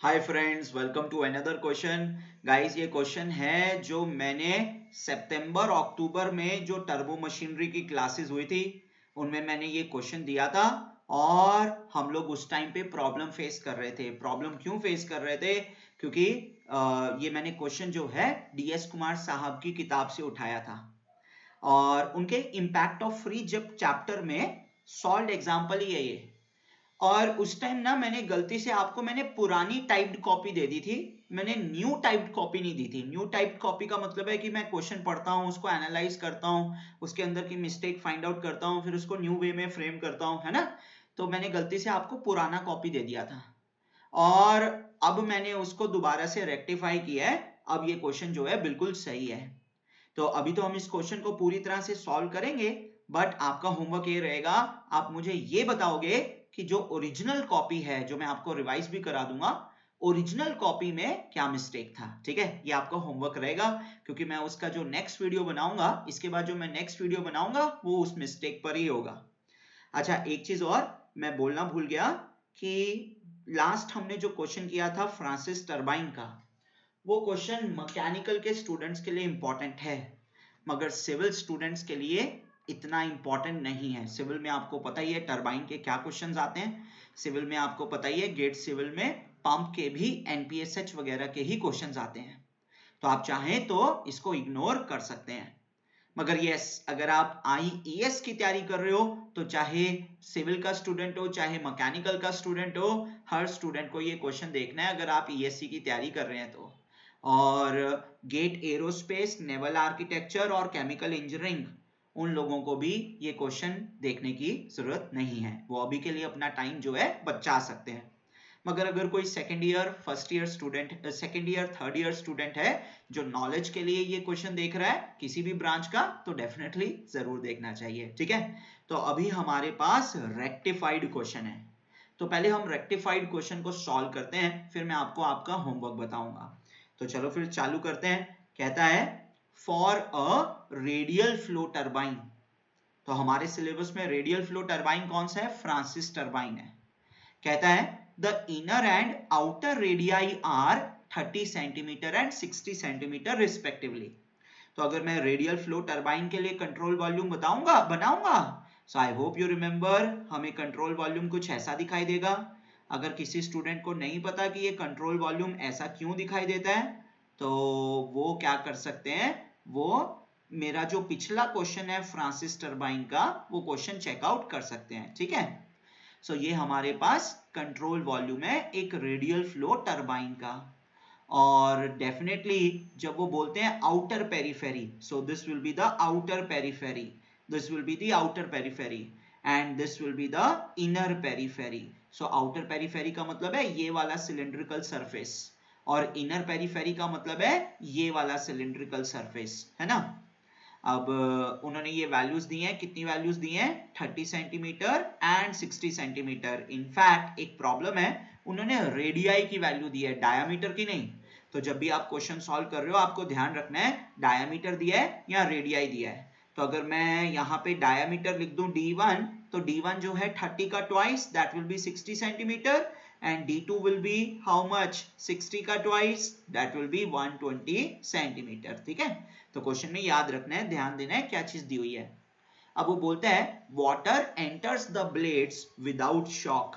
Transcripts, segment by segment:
Hi friends, welcome to another question. Guys, ये question है जो मैंने सितंबर अक्टूबर में जो टर्बो मशीनरी की क्लासेस हुई थी उनमें मैंने ये क्वेश्चन दिया था। और हम लोग उस टाइम पे प्रॉब्लम फेस कर रहे थे। प्रॉब्लम क्यों फेस कर रहे थे? क्योंकि ये मैंने क्वेश्चन जो है DS कुमार साहब की किताब से उठाया था और उनके इम्पैक्ट ऑफ फ्री जब चैप्टर में सॉल्व एग्जाम्पल ही है ये। और उस टाइम ना मैंने गलती से आपको मैंने पुरानी टाइप्ड कॉपी दे दी थी। मैंने न्यू टाइप्ड कॉपी नहीं दी थी। न्यू टाइप्ड कॉपी का मतलब है कि मैं क्वेश्चन पढ़ता हूँ, उसको एनालाइज करता हूँ, उसके अंदर की मिस्टेक फाइंड आउट करता हूँ, फिर उसको न्यू वे में फ्रेम करता हूँ, है ना। तो मैंने गलती से आपको पुराना कॉपी दे दिया था और अब मैंने उसको दोबारा से रेक्टिफाई किया है। अब ये क्वेश्चन जो है बिल्कुल सही है। तो अभी तो हम इस क्वेश्चन को पूरी तरह से सॉल्व करेंगे, बट आपका होमवर्क ये रहेगा, आप मुझे ये बताओगे कि जो ओरिजिनल कॉपी है, जो मैं आपको रिवाइज भी करा दूंगा, ओरिजिनल कॉपी में क्या मिस्टेक था। ठीक है, ये आपका होमवर्क रहेगा, क्योंकि मैं उसका जो नेक्स्ट वीडियो बनाऊंगा, इसके बाद जो मैं नेक्स्ट वीडियो बनाऊंगा वो उस मिस्टेक पर ही होगा। अच्छा, एक चीज और मैं बोलना भूल गया कि लास्ट हमने जो क्वेश्चन किया था फ्रांसिस टर्बाइन का, वो क्वेश्चन मैकेनिकल के स्टूडेंट्स के लिए इंपॉर्टेंट है, मगर सिविल स्टूडेंट्स के लिए इतना इंपॉर्टेंट नहीं है। सिविल में आपको पता ही है टरबाइन के क्या क्वेश्चंस आते हैं। सिविल में आपको पता ही है गेट सिविल में पंप के भी NPSH वगैरह के ही क्वेश्चंस आते हैं। तो आप चाहें तो इसको इग्नोर कर सकते हैं। मगर यस, अगर आप IES की तैयारी कर रहे हो तो चाहे सिविल का स्टूडेंट हो चाहे मैकेनिकल का स्टूडेंट हो, हर स्टूडेंट को ये क्वेश्चन देखना है अगर आप ESC की तैयारी कर रहे हैं तो। और गेट एरोस्पेस, नेवल आर्किटेक्चर और केमिकल इंजीनियरिंग, उन लोगों को भी ये क्वेश्चन देखने की जरूरत नहीं है। वो अभी के लिए अपना टाइम जो है बचा सकते हैं। मगर अगर कोई second year, first year student, second year, third year student है जो नॉलेज के लिए ये क्वेश्चन देख रहा है किसी भी ब्रांच का, तो डेफिनेटली जरूर देखना चाहिए। ठीक है, तो अभी हमारे पास रेक्टिफाइड क्वेश्चन है। तो पहले हम रेक्टिफाइड क्वेश्चन को सॉल्व करते हैं, फिर मैं आपको आपका होमवर्क बताऊंगा। तो चलो फिर चालू करते हैं। कहता है for a radial flow turbine. तो हमारे सिलेबस में रेडियल फ्लो टरबाइन कौन सा है? फ्रांसिस टरबाइन है। कहता है the inner and outer radii are 30 centimetre and 60 centimetre respectively. तो अगर मैं रेडियल फ्लो टरबाइन के लिए कंट्रोल वॉल्यूम बनाऊंगा, सो आई होप यू रिमेंबर, हमें कंट्रोल वॉल्यूम कुछ ऐसा दिखाई देगा। अगर किसी स्टूडेंट को नहीं पता कि ये कंट्रोल वॉल्यूम ऐसा क्यों दिखाई देता है, तो वो क्या कर सकते हैं, वो मेरा जो पिछला क्वेश्चन है फ्रांसिस टरबाइन का, वो क्वेश्चन चेकआउट कर सकते हैं। ठीक है, सो ये हमारे पास कंट्रोल वॉल्यूम है एक रेडियल फ्लो टरबाइन का। और डेफिनेटली जब वो बोलते हैं outer periphery, so this will be the outer periphery, this will be the outer periphery and this will be the inner periphery. So outer periphery का मतलब है ये वाला सिलिंड्रिकल सरफेस, और इनर पेरिफेरी का मतलब है ये वाला सिलिंड्रिकल सरफेस, है ना। अब उन्होंने ये वैल्यूज दी हैं, कितनी वैल्यूज दी हैं? 30 सेंटीमीटर एंड 60 सेंटीमीटर। इनफैक्ट एक प्रॉब्लम है, उन्होंने रेडियाई की वैल्यू दी है, डायामीटर की नहीं। तो जब भी आप क्वेश्चन सॉल्व कर रहे हो आपको ध्यान रखना है डायामीटर दिया है या रेडियाई दिया है। तो अगर मैं यहाँ पे डायामीटर लिख दूं D1, तो D1 जो है 30 का twice, that will be 60 centimetre, and D2 will be how much? 60 का twice, that will be 120 centimetre. ठीक है, तो क्वेश्चन में याद रखना है, ध्यान देना है क्या चीज दी हुई है। अब वो बोलता है water enters the blades without shock.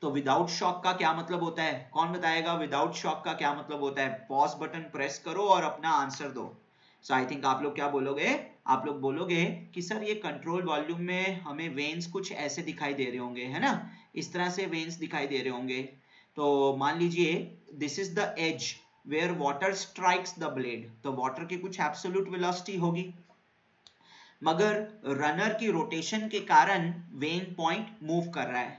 तो विदाउट शॉक का क्या मतलब होता है? कौन बताएगा विदाउट शॉक का क्या मतलब होता है? पॉज बटन प्रेस करो और अपना आंसर दो। सो आई थिंक आप लोग क्या बोलोगे? आप लोग बोलोगे कि सर ये कंट्रोल वॉल्यूम में हमें वेन्स कुछ ऐसे दिखाई दे रहे होंगे, है ना, इस तरह से वेन्स दिखाई दे रहे होंगे। तो मान लीजिए this is the edge where water strikes the blade, तो वाटर की कुछ एब्सोल्यूट वेलोसिटी होगी, मगर रनर की रोटेशन के कारण वेन पॉइंट मूव कर रहा है।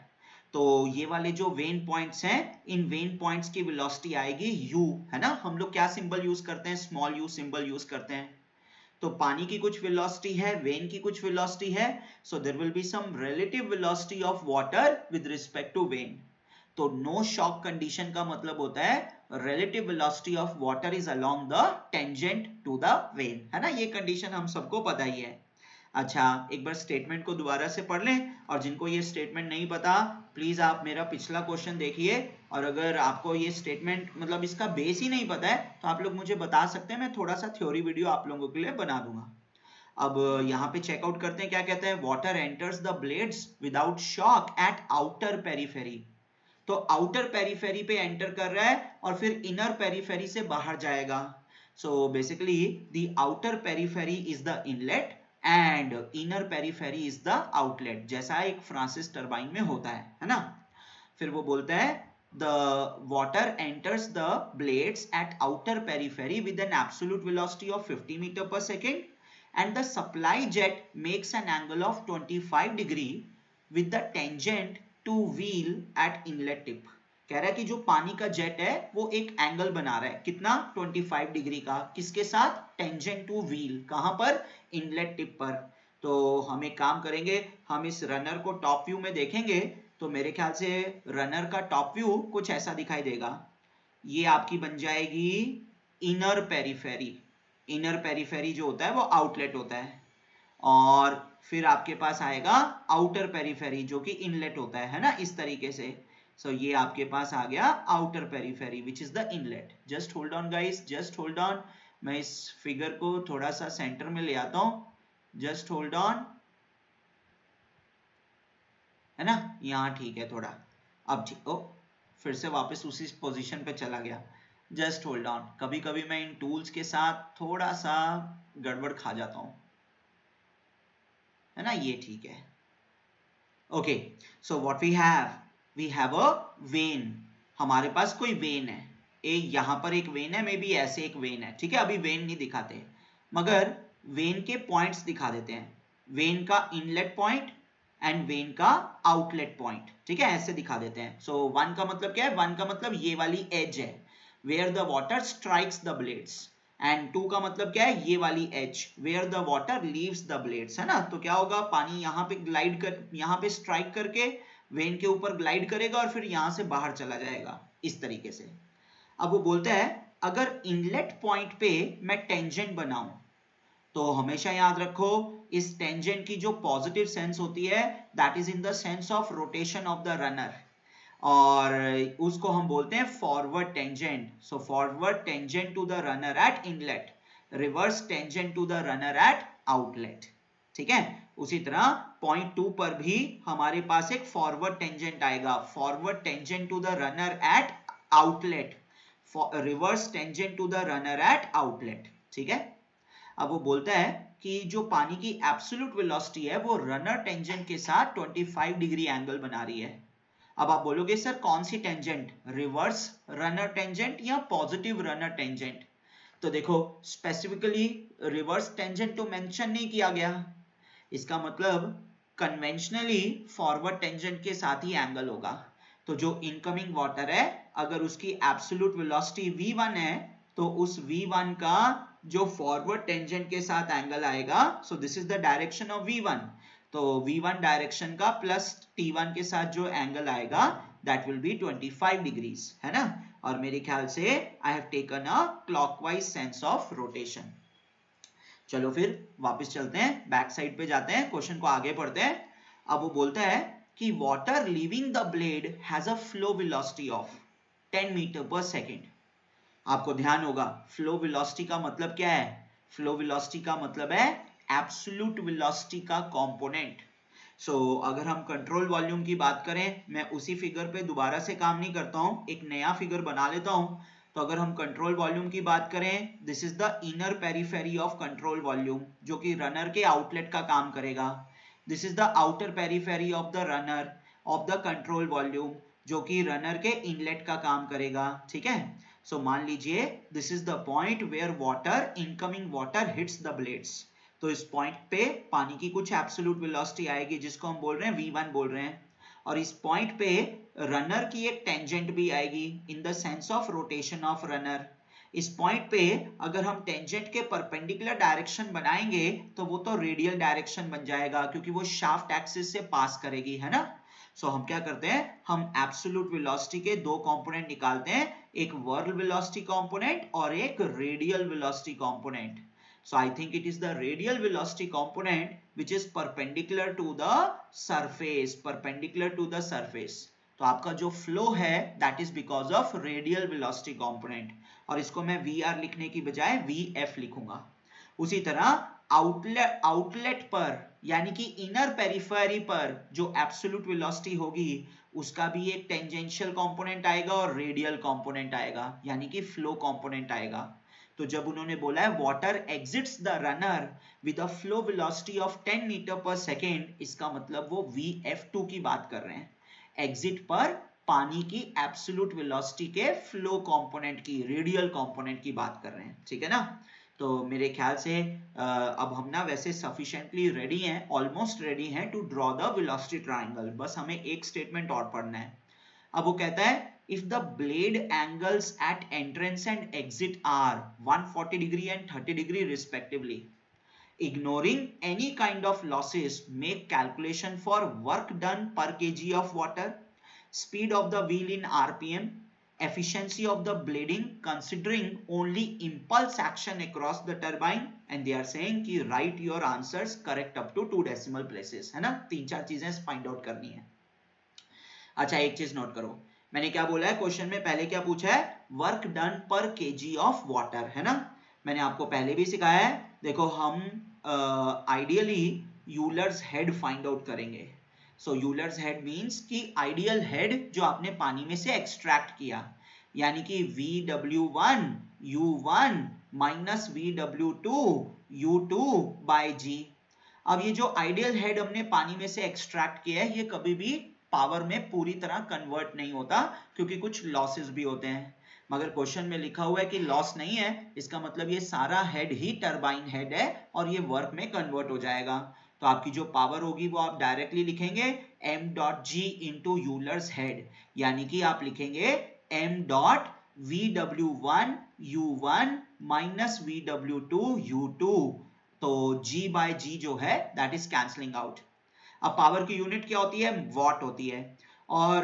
तो ये वाले जो वेन पॉइंट्स हैं, इन वेन पॉइंट्स की वेलोसिटी आएगी u, है ना। हम लोग क्या सिंबल यूज करते हैं? स्मॉल u सिंबल यूज करते हैं। तो पानी की कुछ वेलोसिटी है, वेन की कुछ वेलोसिटी है, so there will be some relative velocity of water with respect to vane. तो नो शॉक कंडीशन का मतलब होता है relative velocity of water is along the tangent to the vane, है ना। ये कंडीशन हम सबको पता ही है। अच्छा, एक बार स्टेटमेंट को दोबारा से पढ़ लें, और जिनको ये स्टेटमेंट नहीं पता प्लीज आप मेरा पिछला क्वेश्चन देखिए, और अगर आपको ये स्टेटमेंट मतलब इसका बेस ही नहीं पता है तो आप लोग मुझे बता सकते हैं, मैं थोड़ा सा थ्योरी वीडियो आप लोगों के लिए बना दूंगा। अब यहाँ पे चेकआउट करते हैं क्या कहते हैं, water enters the blades without shock eight outer periphery. तो आउटर पेरिफेरी पे एंटर कर रहा है और फिर इनर पेरिफेरी से बाहर जाएगा। So basically the outer periphery is the inlet and inner periphery is the outlet, जैसा एक फ्रांसिस टरबाइन में होता है ना। फिर वो बोलता है the water enters the blades at outer periphery with an absolute velocity of 50 meter per second and the supply jet makes an angle of 25 degree with the tangent to wheel at inlet tip। कह रहा है कि जो पानी का jet है वो एक एंगल बना रहा है, कितना 25 डिग्री का, किसके साथ, टेंजेंट टू व्हील, कहां पर, इनलेट टिप पर। तो हम एक काम करेंगे, हम इस रनर को टॉप व्यू में देखेंगे तो मेरे ख्याल से रनर का टॉप व्यू कुछ ऐसा दिखाई देगा। ये आपकी बन जाएगी इनर पेरिफेरी। इनर पेरिफेरी जो होता है वो आउटलेट होता है, और फिर आपके पास आएगा आउटर पेरिफेरी जो कि इनलेट होता है ना, इस तरीके से। सो ये आपके पास आ गया outer periphery which is the inlet. Just hold on guys, just hold on, मैं इस फिगर को थोड़ा सा सेंटर में ले आता हूं, जस्ट होल्ड ऑन, है ना, यहाँ ठीक है थोड़ा, अब ठीक, ओ फिर से वापस उसी पोजीशन पे चला गया। जस्ट होल्ड ऑन, कभी कभी मैं इन टूल्स के साथ थोड़ा सा गड़बड़ खा जाता हूं, है ना, ये ठीक है। Okay, so what we have a vane, हमारे पास कोई वेन है, यहां पर एक वेन है, मे बी ऐसे एक वेन है, ठीक है, अभी वेन नहीं दिखाते मगर वेन के पॉइंट्स दिखा देते हैं, वेन का इनलेट पॉइंट एंड वेन का आउटलेट पॉइंट, ठीक है, ऐसे दिखा देते हैं। सो वन का मतलब क्या है, वन का मतलब ये वाली एज है where the water strikes the blades, and two का मतलब क्या है, ये वाली edge where the water leaves the blades, है ना। तो क्या होगा, पानी यहाँ पे ग्लाइड कर, यहाँ पे स्ट्राइक करके वेन के ऊपर ग्लाइड करेगा और फिर यहाँ से बाहर चला जाएगा इस तरीके से। अब वो बोलता है अगर इनलेट पॉइंट पे मैं टेंजेंट बनाऊं तो हमेशा याद रखो इस टेंजेंट की जो पॉजिटिव सेंस होती है that is in the sense of rotation of the runner, और उसको हम बोलते हैं forward tangent. So forward tangent to the runner at inlet, reverse tangent to the runner at outlet, ठीक है। उसी तरह पॉइंट 2 पर भी हमारे पास एक फॉरवर्ड टेंजेंट आएगा, forward tangent to the runner at outlet, reverse tangent to the runner at outlet, ठीक है। अब वो बोलता है कि जो पानी की एब्सोल्यूट वेलोसिटी है वो रनर टेंजेंट के साथ 25 डिग्री एंगल बना रही है। अब आप बोलोगे सर कौन सी टेंजेंट, रिवर्स रनर टेंजेंट या पॉजिटिव रनर टेंजेंट। तो देखो स्पेसिफिकली रिवर्स टेंजेंट तो मेंशन नहीं किया गया, इसका मतलब कन्वेंशनली फॉरवर्ड टेंजेंट के साथ ही एंगल होगा। तो जो इनकमिंग वाटर है अगर उसकी एब्सोल्यूट वेलोसिटी v1 है तो उस v1 का जो फॉरवर्ड टेंजेंट के साथ एंगल आएगा, so this is the direction of v1, तो v1 डायरेक्शन का प्लस t1 के साथ जो एंगल आएगा दैट विल बी 25 डिग्रीज, है ना। और मेरे ख्याल से I have taken a clockwise sense of rotation. चलो फिर वापस चलते हैं, बैक साइड पे जाते हैं, क्वेश्चन को आगे पढ़ते हैं। अब वो बोलता है कि water leaving the blade has a flow velocity of 10 metre per second. आपको ध्यान होगा फ्लो वेलोसिटी का मतलब क्या है, फ्लो वेलोसिटी का मतलब है एब्सोल्यूट वेलोसिटी का कंपोनेंट। सो अगर हम कंट्रोल वॉल्यूम की बात करें, मैं उसी फिगर पे दोबारा से काम नहीं करता हूं, एक नया फिगर बना लेता हूं। तो अगर हम कंट्रोल वॉल्यूम की बात करें, this is the inner periphery of control volume जो कि रनर के आउटलेट का काम करेगा। This is the outer periphery of the runner of the control volume जो कि रनर के इनलेट का काम करेगा, ठीक है। सो मान लीजिए this is the point where water, incoming water hits the blades. तो इस पॉइंट पे पानी की कुछ एब्सोल्यूट वेलोसिटी आएगी जिसको हम बोल रहे हैं v1 बोल रहे हैं, और इस पॉइंट पे रनर की एक टेंजेंट भी आएगी इन the sense of rotation of runner. इस पॉइंट पे अगर हम टेंजेंट के परपेंडिकुलर डायरेक्शन बनाएंगे तो वो तो रेडियल डायरेक्शन बन जाएगा क्योंकि वो शाफ्ट एक्सिस से पास करेगी, है ना। सो हम क्या करते हैं, हम एब्सोल्यूट वेलोसिटी के दो कंपोनेंट निकालते हैं, एक वर्ल वेलोसिटी कंपोनेंट और एक radial velocity component. So I think it is the radial velocity component which is perpendicular to the surface, perpendicular to the surface. तो आपका जो फ्लो है that is because of radial velocity component, और इसको मैं VR लिखने की बजाय VF लिखूंगा। उसी तरह आउटलेट पर यानी कि इनर पेरिफेरी पर जो एब्सोल्यूट वेलोसिटी होगी उसका भी एक टेंजेंशियल कंपोनेंट आएगा और रेडियल कंपोनेंट आएगा, यानी कि फ्लो कंपोनेंट आएगा। तो जब उन्होंने बोला है water exits the runner with a flow velocity of 10 metre per second, इसका मतलब वो VF2 की बात कर रहे हैं, एग्जिट पर पानी की एब्सोल्यूट वेलोसिटी के फ्लो कंपोनेंट की, रेडियल कंपोनेंट की बात कर रहे हैं, ठीक है ना। तो मेरे ख्याल से अब हम ना वैसे सफिशिएंटली रेडी हैं, ऑलमोस्ट रेडी हैं to draw the velocity triangle. बस हमें एक स्टेटमेंट और पढ़ना है। अब वो कहता है if the blade angles at entrance and exit are 140 degree and 30 degree respectively, ignoring any kind of losses, make calculation for work done per kg of water, speed of the wheel in rpm, efficiency of the blading considering only impulse action across the turbine, and they are saying कि write your answers correct up to 2 decimal places, है ना। 3-4 चीजें find out करनी है। अच्छा, एक चीज note करो, मैंने क्या बोला है क्वेश्चन में, पहले क्या पूछा है, वर्क डन पर केजी ऑफ वाटर, है ना। मैंने आपको पहले भी सिखाया है, देखो हम ideally Euler's head find out करेंगे। सो यूलर्स हेड मींस कि आइडियल हेड जो आपने पानी में से एक्सट्रैक्ट किया, यानी कि VW1 U1 minus VW2 U2 by G। अब ये जो आइडियल हेड हमने पानी में से एक्सट्रैक्ट किया है, ये कभी भी पावर में पूरी तरह कन्वर्ट नहीं होता क्योंकि कुछ लॉसेस भी होते हैं। मगर क्वेश्चन में लिखा हुआ है कि लॉस नहीं है, इसका मतलब ये सारा हेड ही टरबाइन हेड है और ये वर्क में कन्वर्ट हो जाएगा। तो आपकी जो पावर होगी वो आप डायरेक्टली लिखेंगे m dot G into Euler's head, यानी कि आप लिखेंगे m dot VW1 U1 minus VW2 U2। तो G बाय G जो है दैट इज कैंसलिंग आउट। अब पावर की यूनिट क्या होती है, वॉट होती है, और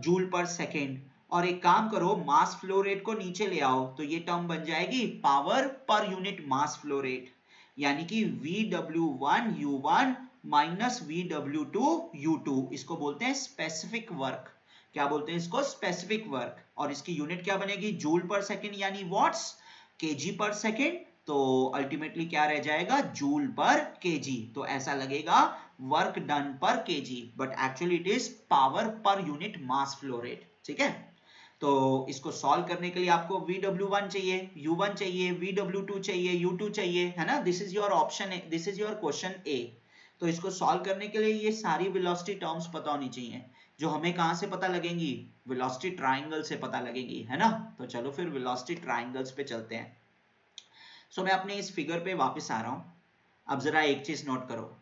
जूल पर सेकेंड। और एक काम करो, मास फ्लो रेट को नीचे ले आओ तो ये टर्म बन जाएगी power per unit mass flow rate, यानी कि VW1 U1 minus VW2 U2। इसको बोलते हैं स्पेसिफिक वर्क। क्या बोलते हैं इसको, स्पेसिफिक वर्क। और इसकी यूनिट क्या बनेगी, जूल पर सेकेंड यानी वॉट्स, केजी पर सेकेंड, तो अल्टीमेटली क्या रह जाएगा, जूल पर केजी। तो ऐसा लगेगा वर्क डन पर KG, but actually it is power per unit mass flow rate, ठीक है। तो इसको सॉल्व करने के लिए आपको VW1 चाहिए, U1 चाहिए, VW2 चाहिए, U2 चाहिए, है ना। This is your option, this is your question a. तो इसको सॉल्व करने के लिए ये सारी वेलोसिटी टर्म्स पता होनी चाहिए, जो हमें कहां से पता लगेंगी, वेलोसिटी ट्रायंगल से पता लगेंगी, है ना। तो चलो फिर वेलोसिटी ट्रायंगल्स पे चलते हैं। सो मैं अपने इस फिगर पे वापस आ रहा हूं। अब जरा एक चीज नोट करो,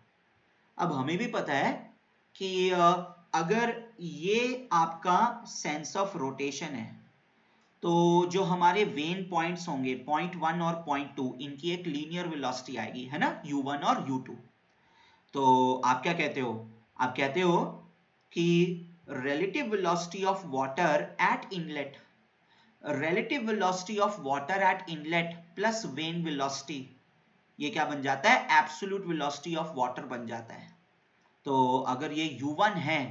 अब हमें भी पता है कि अगर ये आपका सेंस ऑफ रोटेशन है तो जो हमारे वेन पॉइंट्स होंगे पॉइंट 1 और पॉइंट 2, इनकी एक लीनियर वेलोसिटी आएगी, है ना, U1 और U2। तो आप क्या कहते हो, आप कहते हो कि relative velocity of water at inlet, relative velocity of water at inlet plus vane velocity, ये क्या बन जाता है, absolute velocity of water बन जाता है। तो अगर ये U1 है,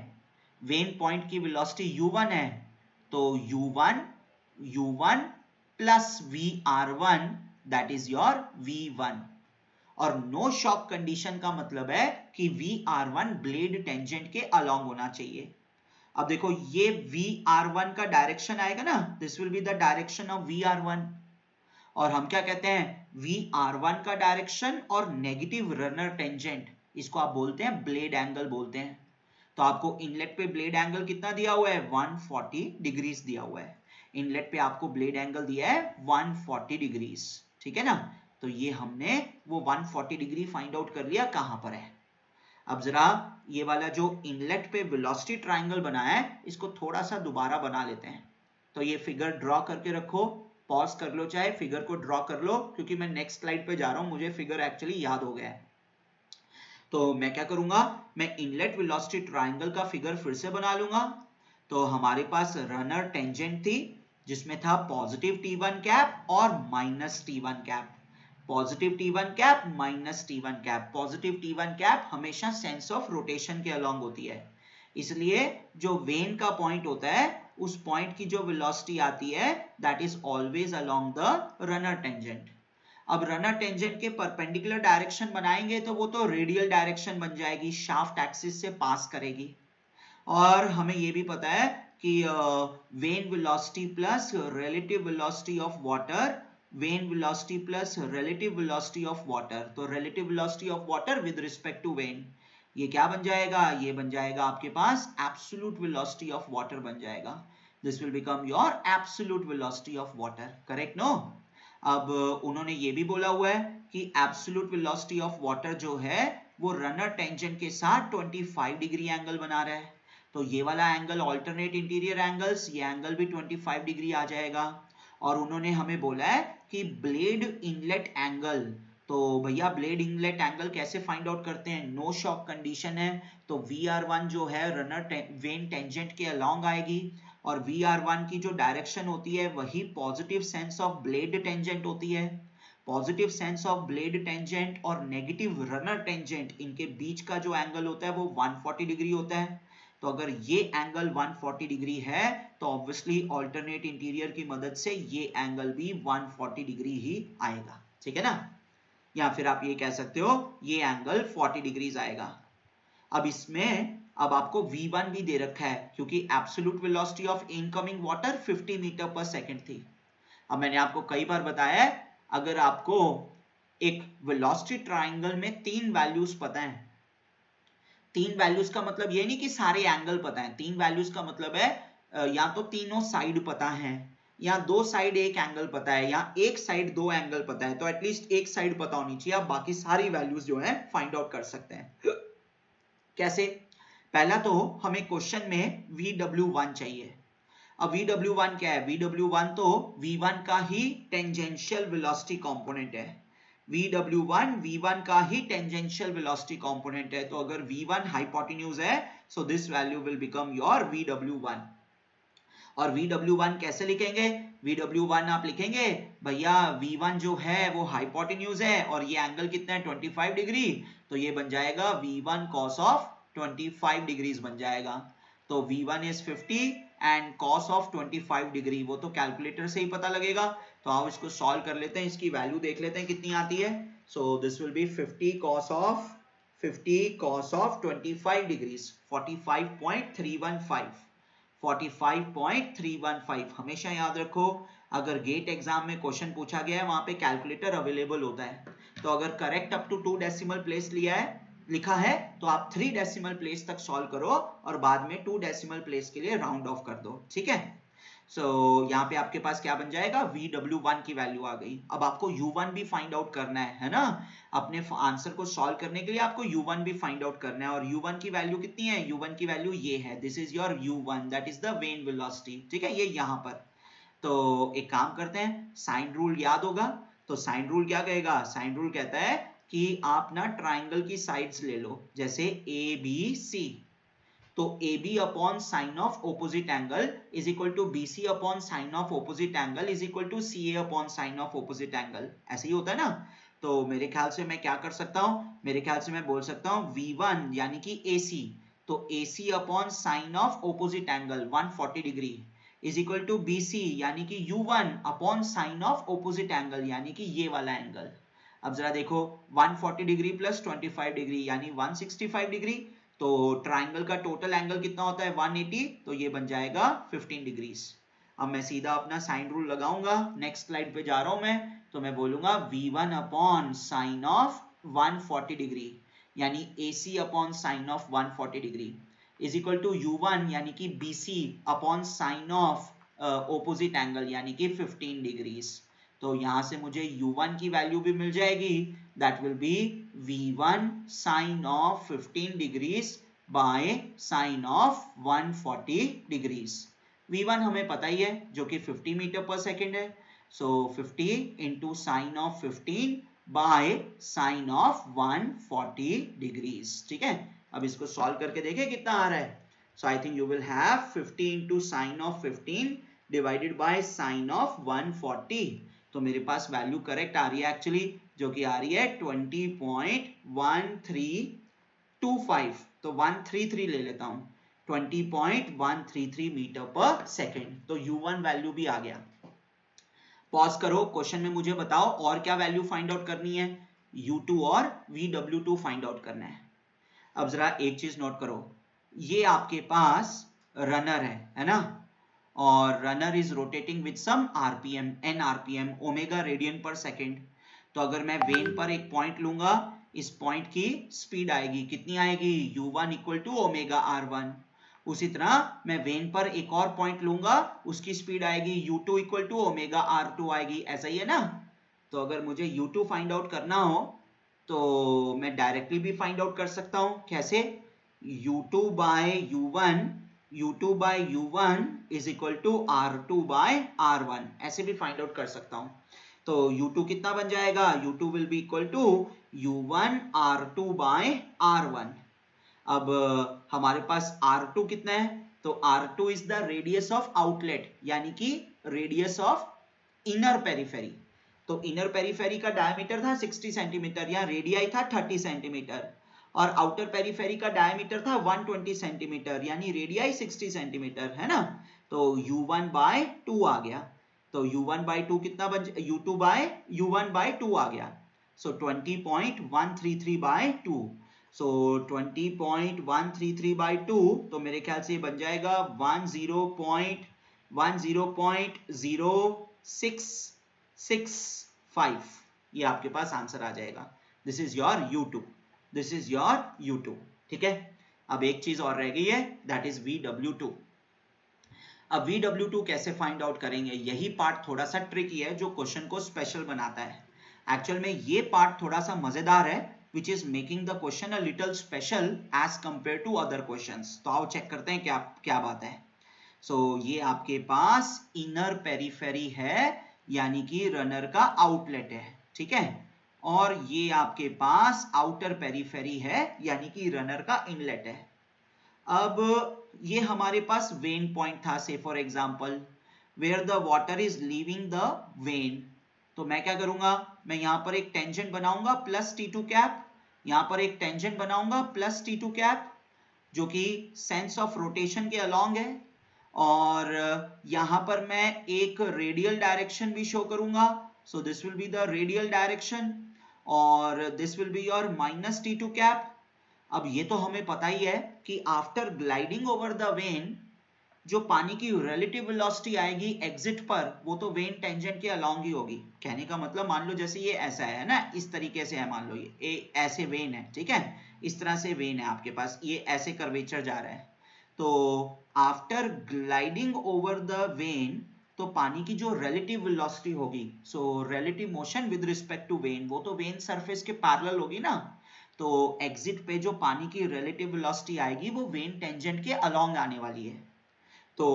वेन पॉइंट की वेलोसिटी U1 है, तो U1 plus VR1 that is your V1। और नो शॉक कंडीशन का मतलब है कि VR1 ब्लेड टेंजेंट के अलोंग होना चाहिए। अब देखो ये VR1 का डायरेक्शन आएगा ना, this will be the direction of VR1, और हम क्या कहते हैं, VR1 का डायरेक्शन और नेगेटिव रनर टेंजेंट, इसको आप बोलते हैं ब्लेड एंगल बोलते हैं। तो आपको इनलेट पे ब्लेड एंगल कितना दिया हुआ है, 140 डिग्रीज दिया हुआ है। इनलेट पे आपको ब्लेड एंगल दिया है 140 डिग्रीज, ठीक है ना। तो ये हमने वो 140 डिग्री फाइंड आउट कर लिया कहां पर है। अब जरा ये वाला जो इनलेट पे वेलोसिटी ट्रायंगल बनाया है, इसको थोड़ा सा दोबारा बना लेते हैं। तो ये फिगर ड्रॉ करके रखो, पॉज कर लो, चाहे फिगर को ड्रॉ कर लो, क्योंकि मैं नेक्स्ट स्लाइड पे जा रहा हूं, मुझे फिगर एक्चुअली याद हो गया है। तो मैं क्या करूंगा, मैं इनलेट वेलोसिटी ट्रायंगल का फिगर फिर से बना लूंगा। तो हमारे पास रनर टेंजेंट थी जिसमें था पॉजिटिव T1 कैप और minus T1 cap. Positive T1 cap minus T1 cap. Positive T1 cap हमेशा सेंस ऑफ रोटेशन के अलोंग होती है, इसलिए जो वेन का पॉइंट होता है उस पॉइंट की जो वेलोसिटी आती है that is always along the runner tangent. अब रनर टेंजेंट के परपेंडिकुलर डायरेक्शन बनाएंगे तो वो तो रेडियल डायरेक्शन बन जाएगी, शाफ्ट एक्सिस से पास करेगी। और हमें ये भी पता है कि vane velocity plus relative velocity of water, vane velocity plus relative velocity of water, तो relative velocity of water with respect to vane, ये क्या बन जाएगा, ये बन जाएगा आपके पास एब्सोल्यूट वेलोसिटी ऑफ वाटर बन जाएगा। This will become your absolute velocity of water, correct no. अब उन्होंने ये भी बोला हुआ है कि एब्सोल्यूट वेलोसिटी ऑफ वाटर जो है वो रनर टेंजेंट के साथ 25 डिग्री एंगल बना रहा है, तो ये वाला एंगल ऑल्टरनेट इंटीरियर एंगल्स, ये एंगल भी 25 डिग्री आ जाएगा। और उन्होंने हमें बोला है कि ब्लेड इनलेट एंगल, तो भैया ब्लेड इनलेट एंगल कैसे फाइंड आउट करते हैं, नो शॉक कंडीशन है तो VR1 जो है रनर वेन टेंजेंट के अलोंग आएगी, और VR1 की जो डायरेक्शन होती है वही positive sense of blade tangent होती है। Positive sense of blade tangent और नेगेटिव रनर टेंजेंट, इनके बीच का जो एंगल होता है वो 140 डिग्री होता है। तो अगर ये एंगल 140 डिग्री है तो ऑब्वियसली ऑल्टरनेट इंटीरियर की मदद से ये एंगल भी 140 डिग्री ही आएगा, ठीक है ना। या फिर आप ये कह सकते हो ये एंगल 40 डिग्रीज आएगा। अब इसमें अब आपको V1 भी दे रखा है क्योंकि absolute velocity of incoming water 50 metre per second थी। अब मैंने आपको कई बार बताया है अगर आपको एक वेलोसिटी ट्राइंगल में 3 वैल्यूज पता है, 3 वैल्यूज का मतलब ये नहीं कि सारे एंगल पता है, 3 वैल्यूज का मतलब है या तो तीनों साइड पता है, या 2 साइड एक एंगल पता है, या एक साइड 2 एंगल पता है, तो एटलीस्ट एक साइड पता होनी चाहिए, आप बाकी सारी वैल्यूज जो है फाइंड आउट कर सकते हैं। कैसे, पहला तो हमें क्वेश्चन में VW1 चाहिए। अब VW1 क्या है, VW1 तो V1 का ही टेंजेंशियल वेलोसिटी कंपोनेंट है, VW1 V1 का ही टेंजेंशियल वेलोसिटी कंपोनेंट है, तो अगर V1 हाइपोटेन्यूज है so this value will become your VW1। और VW1 कैसे लिखेंगे, VW1 आप लिखेंगे भैया V1 जो है वो हाइपोटेन्यूज है और ये एंगल कितना है 25 डिग्री, तो ये बन जाएगा V1 cos ऑफ 25 डिग्रीज बन जाएगा। तो V1 is 50 and cos of 25 degree वो तो कैलकुलेटर से ही पता लगेगा, तो आप इसको सॉल्व कर लेते हैं, इसकी वैल्यू देख लेते हैं कितनी आती है। सो this will B 50 cos of 25 degrees 45.315, 45.315। हमेशा याद रखो अगर गेट एग्जाम में क्वेश्चन पूछा गया है वहां पे कैलकुलेटर अवेलेबल होता है, तो अगर correct up to 2 decimal place लिखा है तो आप 3 डेसिमल प्लेस तक सॉल्व करो और बाद में 2 डेसिमल प्लेस के लिए राउंड ऑफ कर दो, ठीक है। सो यहाँ पे आपके पास क्या बन जाएगा, VW1 की वैल्यू आ गई। अब आपको U1 भी फाइंड आउट करना है ना, अपने आंसर को सॉल्व करने के लिए आपको U1 भी फाइंड आउट करना है, और U1 की वैल्यू कितनी है, U1 की वैल्यू ये है, this is your U1 that is the when velocity, ठीक है, ये यहाँ पर। तो एक काम करते हैं, साइन रूल याद होगा, तो साइन रूल क्या कहेगा, साइन रूल कहता है कि आप ना ट्राइंगल की साइड्स ले लो, जैसे ABC, तो AB upon sine of opposite angle is equal to BC upon sine of opposite angle is equal to CA upon sine of opposite angle, ऐसे ही होता है ना। तो मेरे ख्याल से मैं क्या कर सकता हूं, मेरे ख्याल से मैं बोल सकता हूं V1 यानी कि AC, तो AC upon sine of opposite angle 140 degree is equal to BC यानी कि U1 upon sine of opposite angle यानी कि ये वाला एंगल। अब जरा देखो 140 डिग्री प्लस 25 डिग्री यानी 165 डिग्री, तो ट्राइंगल का टोटल एंगल कितना होता है 180, तो ये बन जाएगा 15 डिग्रीज। अब मैं सीधा अपना साइन रूल लगाऊंगा, नेक्स्ट स्लाइड पे जा रहा हूं मैं, तो मैं बोलूंगा V1 upon sine of 140 degree यानी AC upon sine of 140 degree is equal to U1 यानी कि BC upon sine of opposite angle यानी कि 15 डिग्रीज। तो यहां से मुझे U1 की वैल्यू भी मिल जाएगी, that will be V1 sin of 15 degrees by sin of 140 degrees। V1 हमें पता ही है जो कि 50 मीटर पर सेकेंड है, so 50 into sin of 15 by sin of 140 degrees, ठीक है। अब इसको सॉल्व करके देखें कितना आ रहा है, so I think you will have 50 into sin of 15 divided by sin of 140, तो मेरे पास वैल्यू करेक्ट आ रही है एक्चुअली, जो कि आ रही है 20.1325, तो 133 ले लेता हूं, 20.133 मीटर पर सेकेंड। तो U1 वैल्यू भी आ गया। पॉज करो, क्वेश्चन में मुझे बताओ और क्या वैल्यू फाइंड आउट करनी है। U2 और VW2 फाइंड आउट करना है। अब जरा एक चीज नोट करो, ये आपके पास रनर है ना, और runner is rotating with some RPM, n RPM, omega radian per second. तो अगर मैं वेन पर एक पॉइंट लूंगा, इस पॉइंट की स्पीड आएगी, कितनी आएगी, u1 equal to omega r1। उसी तरह मैं वेन पर एक और पॉइंट लूंगा, उसकी स्पीड आएगी u2 equal to omega r2 आएगी, ऐसा ही है ना। तो अगर मुझे u2 फाइंड आउट करना हो तो मैं डायरेक्टली भी फाइंड आउट कर सकता हूं। कैसे, u2 by u1 is equal to r2 by r1, ऐसे भी फाइंड आउट कर सकता हूं। तो u2 कितना बन जाएगा, u2 will be equal to u1 r2 by r1। अब हमारे पास R2 कितना है, तो R2 is the radius of outlet, यानी कि रेडियस ऑफ इनर पेरिफेरी। तो इनर पेरिफेरी का डायमीटर था 60 सेंटीमीटर, या रेडियाई था 30 सेंटीमीटर, और आउटर पेरिफेरी का डायमीटर था 120 सेंटीमीटर, यानी रेडियाई 60 सेंटीमीटर, है ना। तो U1 बाय 2 आ गया। तो U1 बाय 2 कितना बन, U2 बाय U1 बाय 2 आ गया। सो 20.133 बाय 2, सो 20.133 बाय 2, तो मेरे ख्याल से बन जाएगा 10.0665, ये आपके पास आंसर आ जाएगा। This is your U2, this is your U2, ठीक है। अब एक चीज और रह गई है, दैट इज VW2। अब VW2 कैसे फाइंड आउट करेंगे, यही पार्ट थोड़ा सा ट्रिकी है जो क्वेश्चन को स्पेशल बनाता है। एक्चुअल में ये पार्ट थोड़ा सा मजेदार है, which is making the question a little special as compared to other questions। तो आओ चेक करते हैं क्या बात है। ये आपके पास इनर पेरिफेरी है, यानी कि रनर का आउटलेट है, ठीक है, और ये आपके पास आउटर पेरिफेरी है, यानी कि रनर का इनलेट है। अब ये हमारे पास वेन पॉइंट था, say for example where the water is leaving the vane. तो मैं क्या करूंगा, मैं यहां पर एक टेंजेंट बनाऊंगा प्लस T2 कैप, यहां पर एक टेंजेंट बनाऊंगा प्लस T2 कैप, जो कि सेंस ऑफ रोटेशन के अलोंग है, और यहां पर मैं एक रेडियल डायरेक्शन भी शो करूंगा। So this will be the radial direction, और this will be your minus T2 cap. अब ये तो हमें पता ही है कि after gliding over the vane, जो पानी की रिलेटिव वेलोसिटी आएगी एग्जिट पर, वो तो वेन टेंजेंट के अलोंग ही होगी। कहने का मतलब, मान लो जैसे ये ऐसा है ना, इस तरीके से है, मान लो ये ऐसे वेन है, ठीक है, इस तरह से वेन है आपके पास, ये ऐसे कर्वेचर जा रहा है। तो after gliding over the vane, तो पानी की जो रिलेटिव वेलोसिटी होगी, so relative motion with respect to vane, वो तो वेन सरफेस के पैरेलल होगी ना। तो एग्जिट पे जो पानी की रिलेटिव वेलोसिटी आएगी, वो वेन टेंजेंट के अलोंग आने वाली है। तो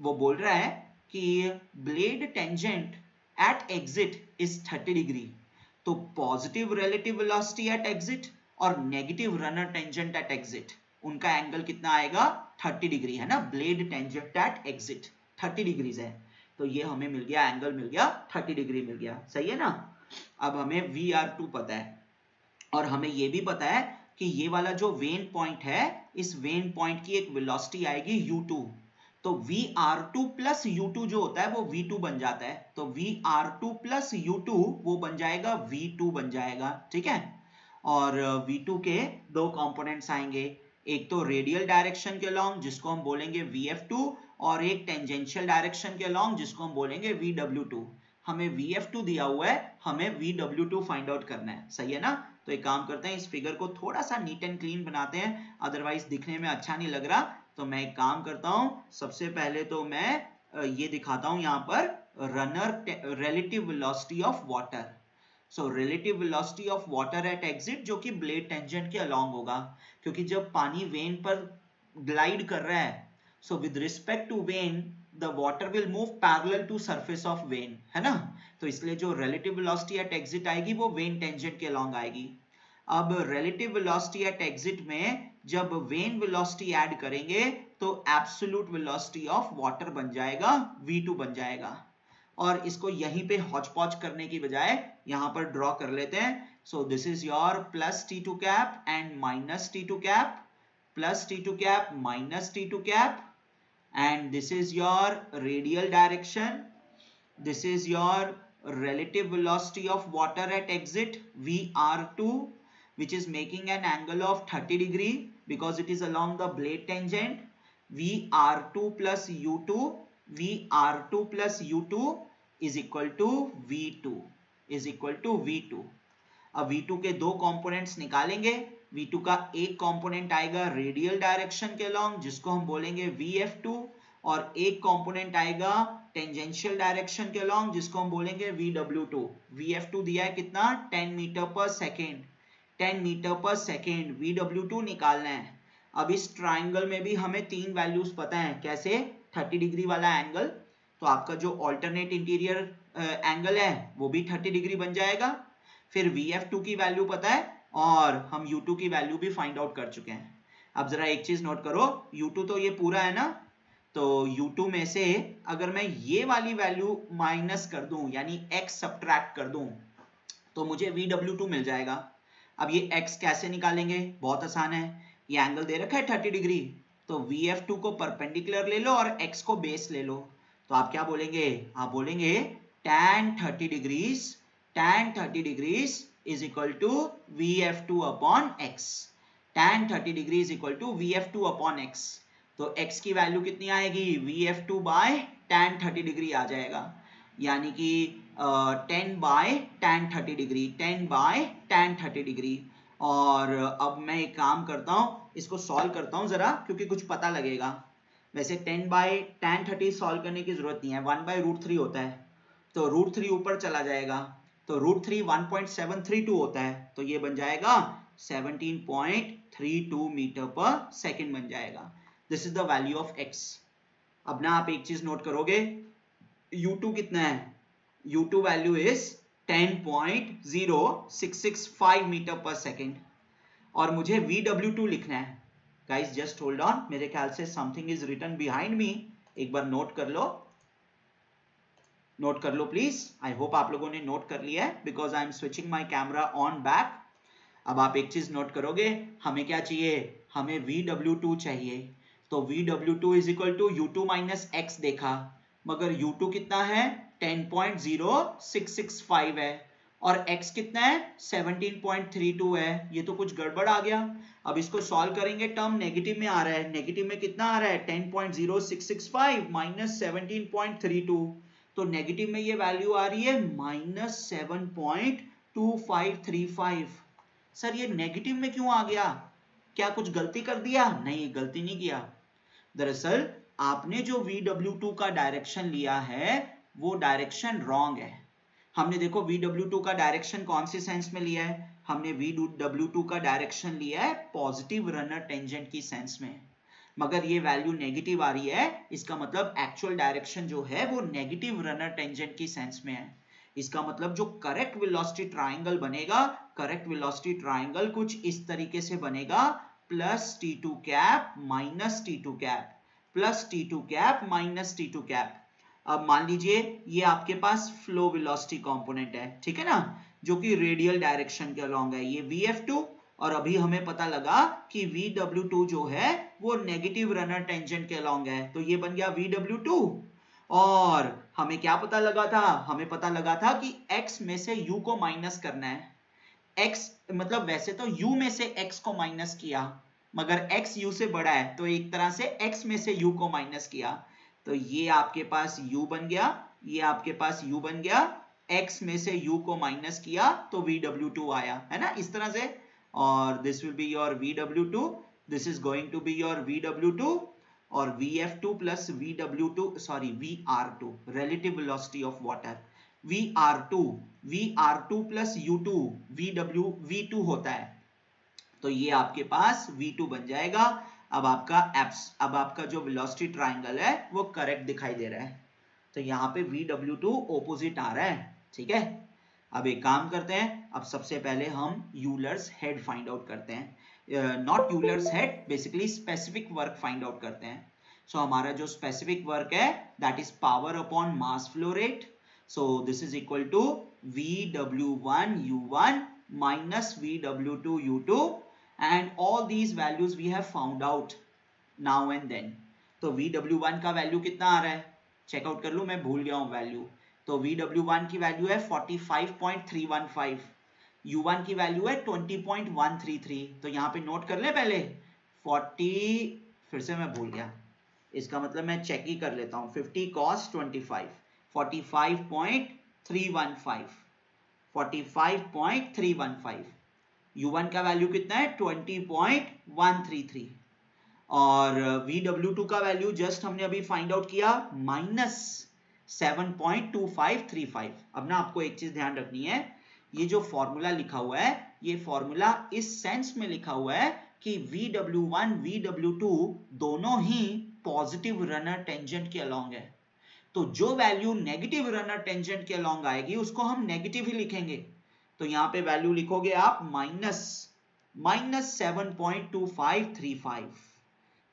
वो बोल रहा है कि blade tangent at exit is 30 degree. तो positive relative velocity at exit और negative runner tangent at exit, उनका एंगल कितना आएगा, 30 डिग्री, है ना। Blade tangent at exit 30 degrees है, तो ये हमें मिल गया, एंगल मिल गया, 30 डिग्री मिल गया, सही है ना। अब हमें VR2 पता है, और हमें ये भी पता है कि ये वाला जो वेन पॉइंट है, इस वेन पॉइंट की एक वेलोसिटी आएगी U2। तो VR2 प्लस U2 जो होता है वो V2 बन जाता है। तो VR2 प्लस U2 वो बन जाएगा V2 बन जाएगा, ठीक है। और V2 के दो कंपोनेंट्स आएंगे, एक तो रेडियल डायरेक्शन के अलोंग जिसको हम बोलेंगे VF2, और एक टेंजेंशियल डायरेक्शन के अलोंग जिसको हम बोलेंगे VW2। हमें VF2 दिया हुआ है, हमें VW2 फाइंड आउट करना है, सही है ना। तो एक काम करते हैं, इस फिगर को थोड़ा सा नीट एंड क्लीन बनाते हैं, अदरवाइज दिखने में अच्छा नहीं लग रहा। तो मैं एक काम करता हूं, सबसे पहले तो मैं ये दिखाता हूं यहां पर runner relative velocity of water. So relative velocity of water at exit, जो कि ब्लेड टेंजेंट के अलोंग होगा, क्योंकि जब पानी वेन पर ग्लाइड कर रहा है, so with respect to vane the water will move parallel to surface of vane, है ना। तो इसलिए जो रिलेटिव वेलोसिटी एट एग्जिट आएगी वो वेन टेंजेंट के अलोंग आएगी। अब रिलेटिव वेलोसिटी एट एग्जिट में जब वेन वेलोसिटी ऐड करेंगे तो एब्सोल्यूट वेलोसिटी ऑफ वाटर बन जाएगा V2 बन जाएगा। और इसको यहीं पे हॉच पॉच करने की बजाय यहां पर ड्रॉ कर लेते हैं. So this is your plus T2 cap and minus T2 cap, plus T2 cap minus T2 cap, and this is your radial direction. This is your relative velocity of water at exit VR2, which is making an angle of 30 degree because it is along the blade tangent. VR2 plus U2, VR2 plus U2 is equal to V2, is equal to V2. अब V2 के दो components निकालेंगे. V2 का एक component आएगा radial direction के along जिसको हम बोलेंगे VF2, और एक कंपोनेंट आएगा टेंजेंशियल डायरेक्शन के अलॉन्ग जिसको हम बोलेंगे VW2. VF2 दिया है कितना 10 metre per second, 10 metre per second. VW2 निकालना है. अब इस ट्राइंगल में भी हमें तीन वैल्यूज पता है. कैसे? 30 डिग्री वाला एंगल, तो आपका जो ऑल्टरनेट इंटीरियर एंगल है वो भी 30 डिग्री बन जाएगा. फिर VF2 की वैल्यू पता है और हम U2 की वैल्यू भी फाइंड आउट कर चुके हैं. अब जरा एक चीज नोट करो, U2 तो ये पूरा है ना, तो U2 में से अगर मैं ये वाली वैल्यू माइनस कर दूं यानी x सब्ट्रैक्ट कर दूं तो मुझे VW2 मिल जाएगा. अब ये x कैसे निकालेंगे? बहुत आसान है. ये एंगल दे रखा है 30 डिग्री, तो VF2 को परपेंडिकुलर ले लो और x को बेस ले लो. तो आप क्या बोलेंगे? आप बोलेंगे tan 30 degrees, tan 30 degrees is equal to VF2 upon x. tan 30 degree is equal to VF2 upon x. तो x की वैल्यू कितनी आएगी? VF2 by tan 30 डिग्री आ जाएगा, यानी कि 10 by tan 30 degree, 10 by tan 30 degree. और अब मैं एक काम करता हूं, इसको सॉल्व करता हूं जरा, क्योंकि कुछ पता लगेगा. वैसे 10 by tan 30 सॉल्व करने की जरूरत नहीं है, 1 by √3 होता है, तो √3 ऊपर चला जाएगा, तो √3 1.732 होता है, तो ये बन जाएगा 17.32 मीटर पर सेकेंड बन जाएगा. This is the value of x. अब ना आप एक चीज नोट करोगे, U2 कितना है? U2 value is 10.0665 metre per second, और मुझे VW2 लिखना है. गाइस जस्ट होल्ड ऑन, मेरे ख्याल से something is written behind me. एक बार नोट कर लो, नोट कर लो प्लीज. आई होप आप लोगों ने नोट कर लिया है, because I am switching my camera on back. अब आप एक चीज नोट करोगे, हमें क्या चाहिए? हमें VW2 चाहिए. तो VW2 is equal to U2 minus x देखा, मगर U2 कितना है? 10.0665 है, और x कितना है? 17.32 है. ये तो कुछ गड़बड़ आ गया. अब इसको सॉल्व करेंगे, टर्म नेगेटिव में आ रहा है. नेगेटिव में कितना आ रहा है? 10.0665 माइनस 17.32, तो नेगेटिव में ये वैल्यू आ रही है -7.2535. सर ये नेगेटिव में क्यों आ गया? क्या कुछ गलती कर दिया? नहीं, गलती नहीं किया. दरअसल आपने जो VW2 का डायरेक्शन लिया है वो डायरेक्शन रॉन्ग है. हमने देखो VW2 का डायरेक्शन कौन सी सेंस में लिया है? हमने VW2 का डायरेक्शन लिया है पॉजिटिव रनर टेंजेंट की सेंस में, मगर ये वैल्यू नेगेटिव आ रही है. इसका मतलब एक्चुअल डायरेक्शन जो है वो नेगेटिव रनर टेंजेंट की सेंस में है. इसका मतलब जो करेक्ट वेलोसिटी ट्रायंगल बनेगा, करेक्ट वेलोसिटी ट्रायंगल कुछ इस तरीके से बनेगा, plus T2 cap minus T2 cap, plus T2 cap minus T2 cap. अब मान लीजिए ये आपके पास फ्लो वेलोसिटी कंपोनेंट है, ठीक है ना, जो कि रेडियल डायरेक्शन के अलॉन्ग है. ये VF2, और अभी हमें पता लगा कि VW2 जो है वो नेगेटिव रनर टेंजेंट के अलॉन्ग है, तो ये बन गया VW2. और हमें क्या पता लगा था? हमें पता लगा था कि x में से u को माइनस करना है. x मतलब वैसे तो u में से x को माइनस किया, मगर x u से बड़ा है, तो एक तरह से x में से u को माइनस किया, तो ये आपके पास u बन गया, ये आपके पास u बन गया. x में से u को माइनस किया तो VW2 आया, है ना, इस तरह से. और this will be your VW2, this is going to be your VW2, और VF2 plus VW2, sorry VR2, relative velocity of water, VR2 plus U2, V2 होता है, तो ये आपके पास V2 बन जाएगा. अब आपका जो वेलोसिटी ट्रायंगल है वो करेक्ट दिखाई दे रहा है, तो यहाँ पे VW2 ऑपोजिट आ रहा है, ठीक है. अब एक काम करते हैं, अब सबसे पहले हम यूलर्स हेड फाइंड आउट करते हैं. Not Euler's head, basically specific work find out करते हैं. सो हमारा जो स्पेसिफिक वर्क है that is power upon mass flow rate. So this is equal to VW1 U1 minus VW2 U2 and all these values we have found out now and then. तो VW1 का value कितना आ रहा है, checkout कर लूं, मैं भूल गया हूं वैल्यू. तो VW1 की वैल्यू है 45.315, U1 की वैल्यू है 20.133. तो यहाँ पे नोट कर ले पहले 40, फिर से मैं भूल गया, इसका मतलब मैं चेक ही कर लेता हूँ. 50 cos 25, 45.315, 45.315. U1 का वैल्यू कितना है 20.133 और VW2 का वैल्यू जस्ट हमने अभी फाइंड आउट किया -7.2535. अब ना आपको एक चीज ध्यान रखनी है, ये जो फॉर्मूला लिखा हुआ है ये फॉर्मूला इस सेंस में लिखा हुआ है कि VW1 VW2 दोनों ही पॉजिटिव रनर टेंजेंट के अलोंग है. तो जो वैल्यू नेगेटिव रनर टेंजेंट के अलोंग आएगी उसको हम नेगेटिव ही लिखेंगे. तो यहाँ पे वैल्यू लिखोगे आप -7.2535,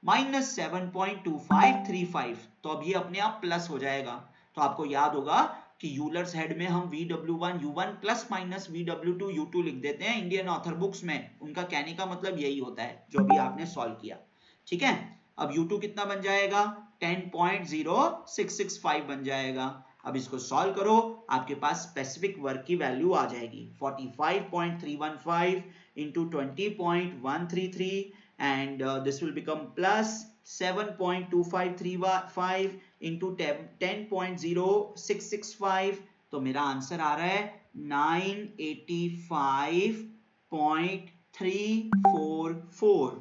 -7.2535. तो अब ये अपने आप प्लस हो जाएगा. तो आपको याद होगा कि यूलर्स हेड में हम VW1 U1 plus minus VW2 U2 लिख देते हैं इंडियन ऑथर बुक्स में. उनका कहने का मतलब यही होता है जो अभी आपने सॉल्व किया. ठीक है, अब U2 कितना बन जाएगा 10.0665 बन जाएगा. अब इसको सॉल्व करो, आपके पास स्पेसिफिक वर्क की वैल्यू आ जाएगी 45.315 into 20.133 and this will become plus 7.2535 into 10.0665. तो मेरा आंसर आ रहा है 985.344.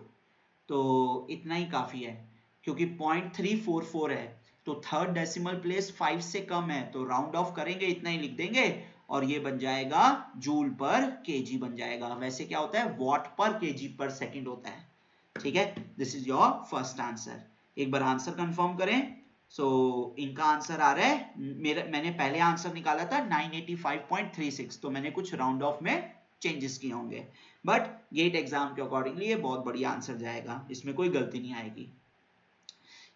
तो इतना ही काफी है क्योंकि 0.344 है तो थर्ड डेसिमल प्लेस 5 से कम है तो राउंड ऑफ करेंगे, इतना ही लिख देंगे और ये बन जाएगा जूल पर केजी बन जाएगा. वैसे क्या होता है वॉट पर केजी पर सेकंड होता है. ठीक है, this is your first answer. एक बार आंसर कंफर्म करें. सो इनका आंसर आ रहा है, मैंने पहले आंसर निकाला था 985.36, तो मैंने कुछ राउंड ऑफ में चेंजेस किए होंगे बट गेट एग्जाम के अकॉर्डिंगली ये बहुत बढ़िया आंसर जाएगा, इसमें कोई गलती नहीं आएगी.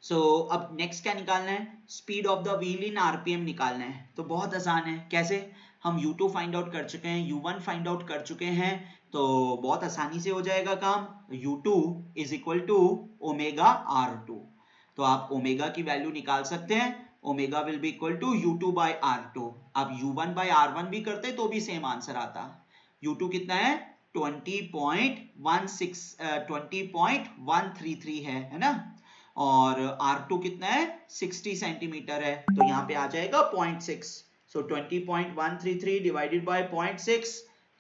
सो अब नेक्स्ट क्या निकालना है, speed of the wheel in RPM निकालना है. तो बहुत आसान है, कैसे, हम U2 फाइंड आउट कर चुके हैं, U1 फाइंड आउट कर चुके हैं, तो बहुत आसानी से हो जाएगा काम. U2 is equal to omega R2. तो आप ओमेगा की वैल्यू निकाल सकते हैं, omega will be equal to U2 by R2. आप U1 बाय R1 भी करते तो भी सेम आंसर आता. U2 कितना है 20.133 है ना, और R2 कितना है 60 सेंटीमीटर है तो यहाँ पे आ जाएगा 0.6. सो 20.133 डिवाइडेड बाय 0.6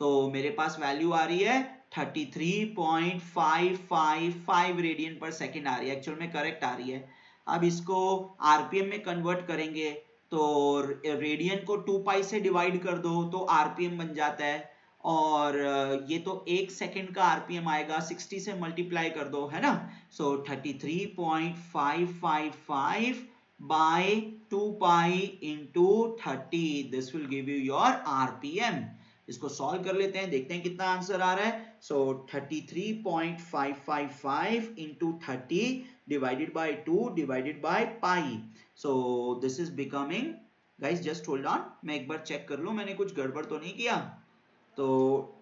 तो मेरे पास वैल्यू आ रही है 33.555 रेडियन पर सेकेंड आ रही है, एक्चुअल में करेक्ट आ रही है. अब इसको आरपीएम में कन्वर्ट करेंगे तो रेडियन को 2 पाई से डिवाइड कर दो तो आरपीएम बन जाता है और ये तो 1 सेकेंड का आरपीएम आएगा, 60 से मल्टीप्लाई कर दो है ना. So 33.555 by 2 pi into 30, this will give you your RPM. इसको सॉल्व कर लेते हैं, देखते हैं कितना आंसर आ रहा है. सो 33.555 into 30 divided by 2 divided by pi. So this is becoming, guys just hold on, मैं एक बार चेक कर लूं मैंने कुछ गड़बड़ तो नहीं किया. तो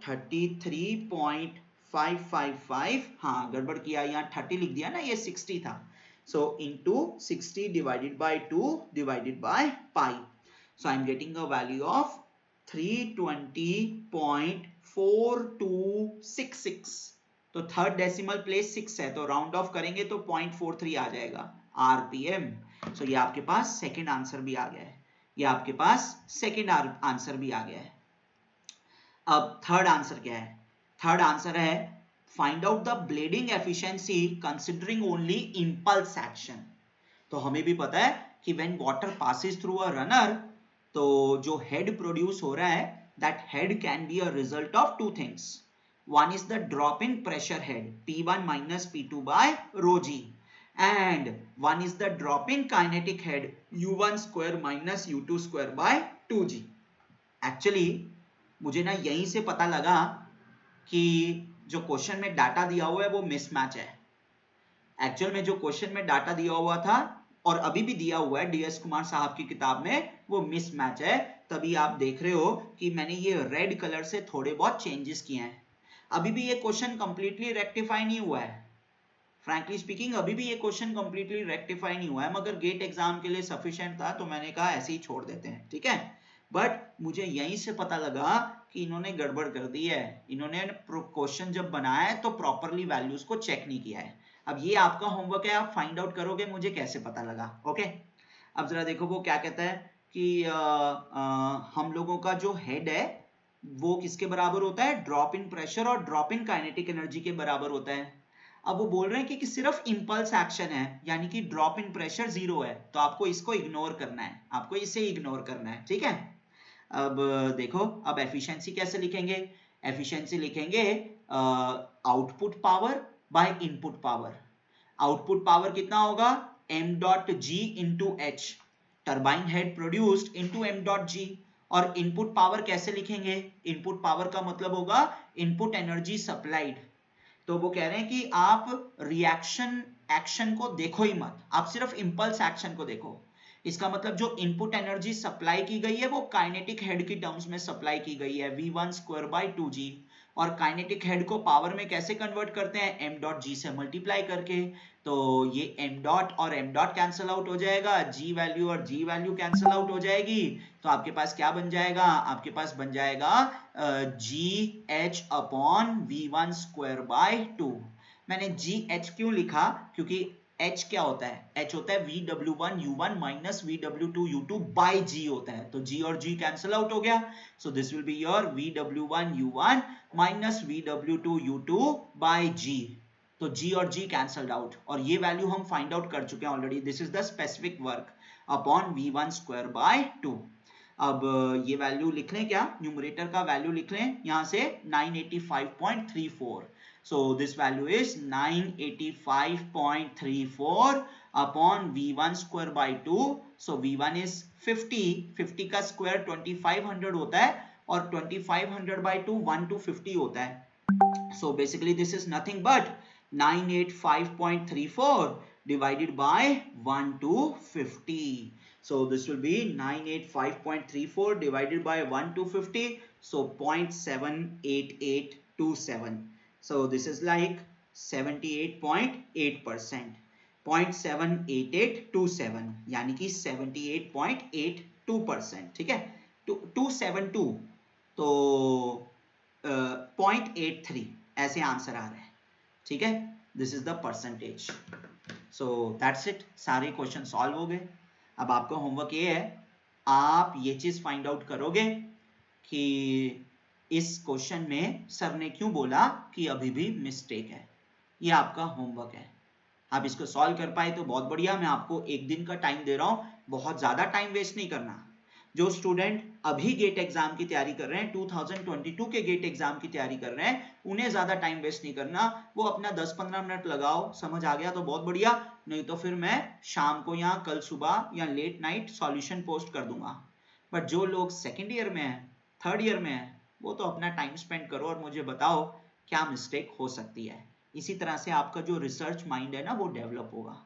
33.555, हाँ गड़बड़ किया, यहाँ 30 लिख दिया ना, ये 60 था. So into 60 divided by 2 divided by pi. So I am getting a value of 320.4266. तो थर्ड डेसिमल प्लेस 6 है तो राउंड ऑफ करेंगे तो 0.43 आ जाएगा आरपीएम. सो ये आपके पास सेकेंड आंसर भी आ गया है, ये आपके पास सेकेंड आंसर भी आ गया है. अब थर्ड आंसर क्या है, थर्ड आंसर है find out the blading efficiency considering only impulse action. तो हमें भी पता है कि when water passes through a runner तो जो हेड प्रोड्यूस हो रहा है that head can be a result of two things. One is the drop in pressure head P1 minus P2 by rho g and one is the drop in kinetic head U1 square minus U2 square by 2g. Actually मुझे ना यहीं से पता लगा कि जो question में data दिया हुआ है वो मिसमैच है. एक्चुअल में जो क्वेश्चन में डाटा दिया हुआ था और अभी भी दिया हुआ है DS कुमार साहब की किताब में, वो मिसमैच है। तभी आप देख रहे हो कि मैंने ये रेड कलर से थोड़े बहुत चेंजेस किए हैं। अभी भी ये क्वेश्चन कंप्लीटली रेक्टिफाई नहीं हुआ है, फ्रैंकली स्पीकिंग अभी भी ये क्वेश्चन कंप्लीटली रेक्टिफाई नहीं हुआ है, मगर गेट एग्जाम के लिए सफिशिएंट था तो मैंने कहा ऐसे ही छोड़ देते हैं, ठीक है। बट मुझे यहीं से पता लगा कि इन्होंने गड़बड़ कर दी है। इन्होंने क्वेश्चन जब बनाया है तो प्रॉपरली वैल्यूज को चेक नहीं किया है। अब ये आपका होमवर्क है, आप फाइंड आउट करोगे मुझे कैसे पता लगा। ओके, अब जरा देखो वो क्या कहता है कि हम लोगों का जो हेड है वो किसके बराबर होता है, ड्रॉप इन प्रेशर और ड्रॉप इन काइनेटिक एनर्जी के बराबर होता है। अब वो बोल रहे हैं कि सिर्फ इंपल्स एक्शन है, यानी कि ड्रॉप इन प्रेशर 0 है, तो आपको इसको इग्नोर करना है, आपको इसे इग्नोर करना है, ठीक है। अब देखो, अब एफिशिएंसी कैसे लिखेंगे, एफिशिएंसी लिखेंगे output power by input power. Output power कितना होगा, m dot g into h, turbine head produced into m dot g। और इनपुट पावर कैसे लिखेंगे, इनपुट पावर का मतलब होगा इनपुट एनर्जी सप्लाइड। तो वो कह रहे हैं कि आप रिएक्शन एक्शन को देखो ही मत, आप सिर्फ इंपल्स एक्शन को देखो। इसका मतलब जो इनपुट एनर्जी सप्लाई की गई है वो काइनेटिक हेड की टर्म्स में सप्लाई की गई है v1 स्क्वायर बाय 2g, और काइनेटिक हेड को पावर में कैसे कन्वर्ट करते हैं, m डॉट g से मल्टीप्लाई करके। तो ये m डॉट और m डॉट कैंसिल आउट हो जाएगा, g वैल्यू और g वैल्यू कैंसिल आउट हो जाएगी। तो आपके पास क्या बन जाएगा, आपके पास बन जाएगा gh upon v1 square by 2। मैंने gh क्यों लिखा, क्योंकि h क्या होता है, h होता है VW1 U1 minus VW2 U2 by g होता है, तो g और g कैंसिल आउट हो गया। So this will be your VW1 U1 minus VW2 U2 by g। तो g और g कैंसल्ड आउट, और ये वैल्यू हम फाइंड आउट कर चुके हैं already, this is the specific work upon v1 square by 2। अब ये वैल्यू लिख लें, क्या न्यूमरेटर का वैल्यू लिख लें यहाँ से 985.34। So this value is 985.34 upon V1 square by 2. So V1 is 50, 50 का square 2500 होता है, और 2500 by 2 1 to 50 होता है। So basically this is nothing but 985.34 divided by 1 to 50. So this will be 985.34 divided by 1 to 50. So 0.78827. So this is like 78.8%, 0.78827, यानी कि 78.82%, ठीक है। 272 तो 0.83 ऐसे आंसर आ रहा है, ठीक है। This is the percentage. So that's it, सारे क्वेश्चन सॉल्व हो गए। अब आपका होमवर्क ये है, आप ये चीज फाइंड आउट करोगे कि इस क्वेश्चन में सर ने क्यों बोला कि अभी भी मिस्टेक है। ये आपका होमवर्क है, आप इसको सॉल्व कर पाए तो बहुत बढ़िया। मैं आपको एक दिन का टाइम दे रहा हूं, बहुत ज्यादा टाइम वेस्ट नहीं करना। जो स्टूडेंट अभी गेट एग्जाम की तैयारी कर रहे हैं, 2022 के गेट एग्जाम की तैयारी कर रहे हैं, उन्हें ज्यादा टाइम वेस्ट नहीं करना। वो अपना 10-15 मिनट लगाओ, समझ आ गया तो बहुत बढ़िया, नहीं तो फिर मैं शाम को या कल सुबह या लेट नाइट सॉल्यूशन पोस्ट कर दूंगा। बट जो लोग सेकेंड ईयर में है, थर्ड ईयर में है, वो तो अपना टाइम स्पेंड करो और मुझे बताओ क्या मिस्टेक हो सकती है। इसी तरह से आपका जो रिसर्च माइंड है ना, वो डेवलप होगा,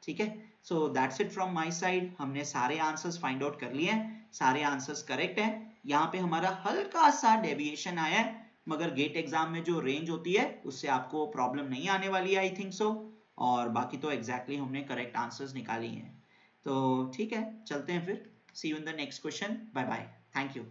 ठीक है। So that's it from my side. हमने सारे आंसर्स फाइंड आउट कर लिए हैं, सारे आंसर्स करेक्ट हैं। यहाँ पे हमारा हल्का सा डेविएशन आया है, मगर गेट एग्जाम में जो रेंज होती है उससे आपको प्रॉब्लम नहीं आने वाली है, आई थिंक सो। और बाकी तो एग्जैक्टली हमने करेक्ट आंसर्स निकाली हैं। तो ठीक है, चलते हैं फिर। See you in the next question. Bye bye, thank you.